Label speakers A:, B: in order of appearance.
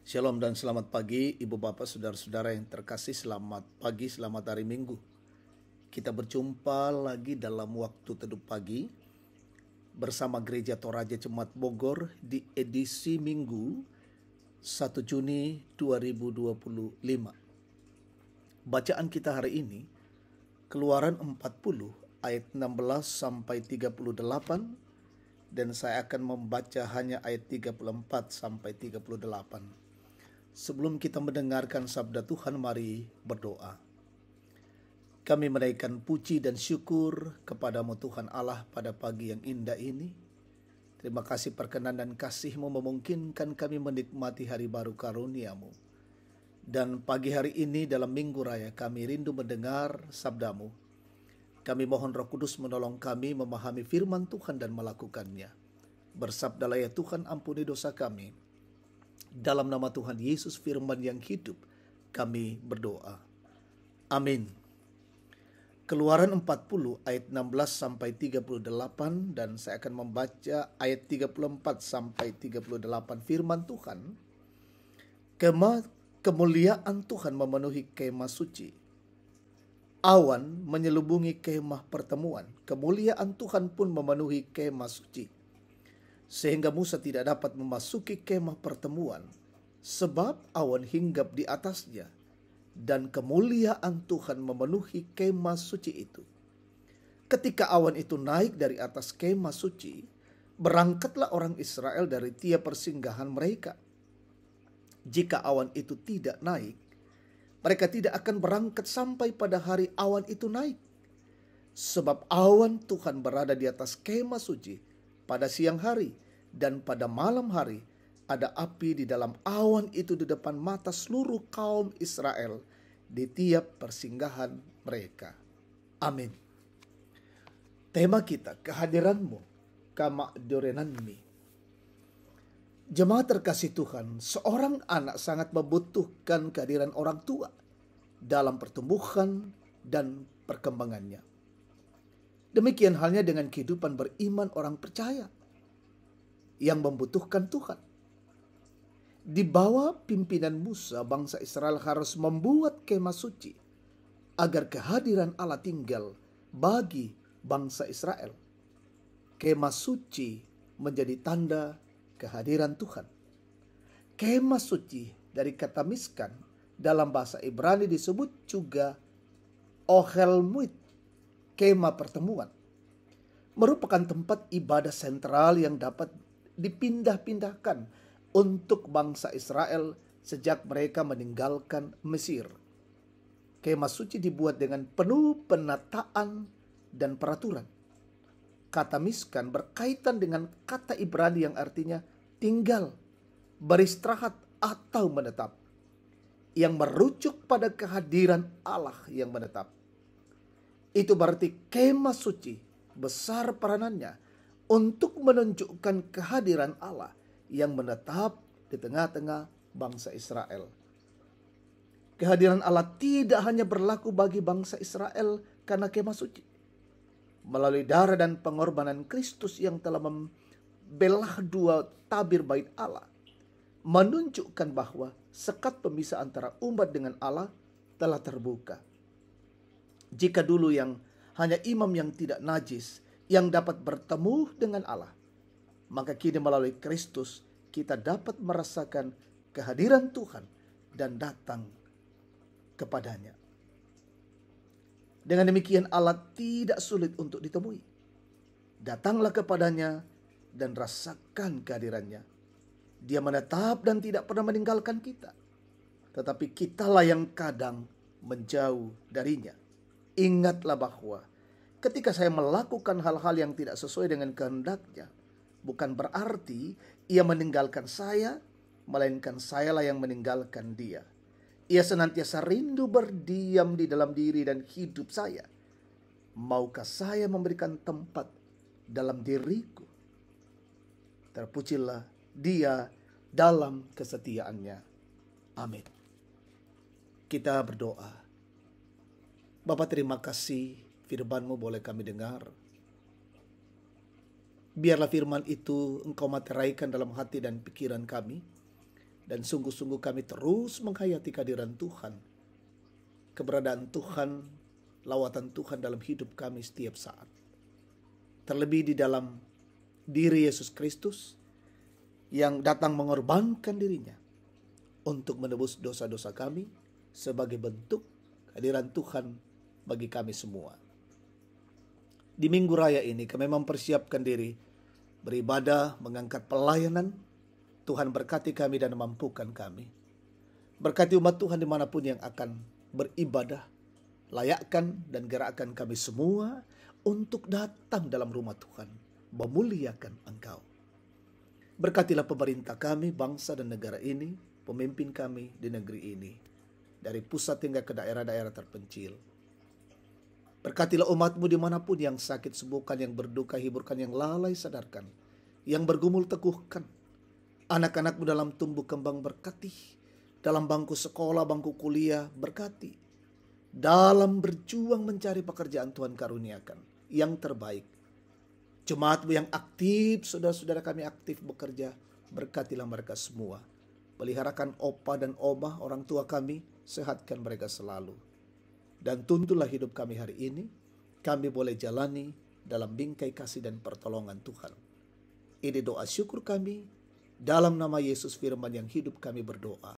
A: Shalom dan selamat pagi Ibu Bapak Saudara-saudara yang terkasih. Selamat pagi, selamat hari Minggu. Kita berjumpa lagi dalam waktu teduh pagi bersama Gereja Toraja Jemaat Bogor di edisi Minggu 1 Juni 2025. Bacaan kita hari ini Keluaran 40 ayat 16 sampai 38 dan saya akan membaca hanya ayat 34 sampai 38. Sebelum kita mendengarkan sabda Tuhan, mari berdoa. Kami menaikkan puji dan syukur kepadamu Tuhan Allah pada pagi yang indah ini. Terima kasih perkenan dan kasih-Mu memungkinkan kami menikmati hari baru karunia-Mu. Dan pagi hari ini dalam Minggu Raya kami rindu mendengar sabda-Mu. Kami mohon Roh Kudus menolong kami memahami firman Tuhan dan melakukannya. Bersabdalah ya Tuhan, ampuni dosa kami. Dalam nama Tuhan Yesus firman yang hidup, kami berdoa. Amin. Keluaran 40 ayat 16 sampai 38 dan saya akan membaca ayat 34 sampai 38 firman Tuhan. Kemuliaan Tuhan memenuhi kemah suci. Awan menyelubungi kemah pertemuan. Kemuliaan Tuhan pun memenuhi kemah suci. Sehingga Musa tidak dapat memasuki kemah pertemuan, sebab awan hinggap di atasnya, dan kemuliaan Tuhan memenuhi kemah suci itu. Ketika awan itu naik dari atas kemah suci, berangkatlah orang Israel dari tiap persinggahan mereka. Jika awan itu tidak naik, mereka tidak akan berangkat sampai pada hari awan itu naik. Sebab awan Tuhan berada di atas kemah suci pada siang hari, dan pada malam hari ada api di dalam awan itu di depan mata seluruh kaum Israel di tiap persinggahan mereka. Amin. Tema kita, kehadiran-Mu, kama dorenanmi. Jemaat terkasih Tuhan, seorang anak sangat membutuhkan kehadiran orang tua dalam pertumbuhan dan perkembangannya. Demikian halnya dengan kehidupan beriman orang percaya yang membutuhkan Tuhan. Di bawah pimpinan Musa, bangsa Israel harus membuat kemah suci agar kehadiran Allah tinggal bagi bangsa Israel. Kemah suci menjadi tanda kehadiran Tuhan. Kemah suci dari kata miskan dalam bahasa Ibrani disebut juga Ohel Moed, kemah pertemuan, merupakan tempat ibadah sentral yang dapat dipindah-pindahkan untuk bangsa Israel sejak mereka meninggalkan Mesir. Kemah suci dibuat dengan penuh penataan dan peraturan. Kata miskan berkaitan dengan kata Ibrani yang artinya tinggal, beristirahat atau menetap, yang merujuk pada kehadiran Allah yang menetap. Itu berarti kemah suci besar peranannya untuk menunjukkan kehadiran Allah yang menetap di tengah-tengah bangsa Israel. Kehadiran Allah tidak hanya berlaku bagi bangsa Israel karena kemah suci. Melalui darah dan pengorbanan Kristus yang telah membelah dua tabir bait Allah, menunjukkan bahwa sekat pemisah antara umat dengan Allah telah terbuka. Jika dulu yang hanya imam yang tidak najis yang dapat bertemu dengan Allah, maka kini melalui Kristus kita dapat merasakan kehadiran Tuhan dan datang kepadanya. Dengan demikian Allah tidak sulit untuk ditemui. Datanglah kepadanya dan rasakan kehadirannya. Dia menetap dan tidak pernah meninggalkan kita. Tetapi kitalah yang kadang menjauh darinya. Ingatlah bahwa ketika saya melakukan hal-hal yang tidak sesuai dengan kehendaknya, bukan berarti ia meninggalkan saya, melainkan sayalah yang meninggalkan dia. Ia senantiasa rindu berdiam di dalam diri dan hidup saya. Maukah saya memberikan tempat dalam diriku? Terpujilah dia dalam kesetiaannya. Amin. Kita berdoa. Bapa, terima kasih firman-Mu boleh kami dengar. Biarlah firman itu Engkau materaikan dalam hati dan pikiran kami, Dan sungguh-sungguh kami terus menghayati kehadiran Tuhan, keberadaan Tuhan, lawatan Tuhan dalam hidup kami setiap saat. Terlebih di dalam diri Yesus Kristus yang datang mengorbankan dirinya untuk menebus dosa-dosa kami sebagai bentuk kehadiran Tuhan bagi kami semua. Di Minggu Raya ini kami mempersiapkan diri beribadah, mengangkat pelayanan. Tuhan berkati kami dan mampukan kami. Berkati umat Tuhan dimanapun yang akan beribadah. Layakkan dan gerakkan kami semua untuk datang dalam rumah Tuhan, memuliakan Engkau. Berkatilah pemerintah kami, bangsa dan negara ini, pemimpin kami di negeri ini, dari pusat hingga ke daerah-daerah terpencil. Berkatilah umat-Mu dimanapun yang sakit sembuhkan, yang berduka hiburkan, yang lalai sadarkan, yang bergumul teguhkan. Anak-anak-Mu dalam tumbuh kembang berkati, dalam bangku sekolah, bangku kuliah berkati. Dalam berjuang mencari pekerjaan Tuhan karuniakan yang terbaik. Jemaat-Mu yang aktif, saudara-saudara kami aktif bekerja, berkatilah mereka semua. Peliharakan opa dan oma orang tua kami, sehatkan mereka selalu. Dan tuntunlah hidup kami hari ini, kami boleh jalani dalam bingkai kasih dan pertolongan Tuhan. Ini doa syukur kami, dalam nama Yesus firman yang hidup kami berdoa.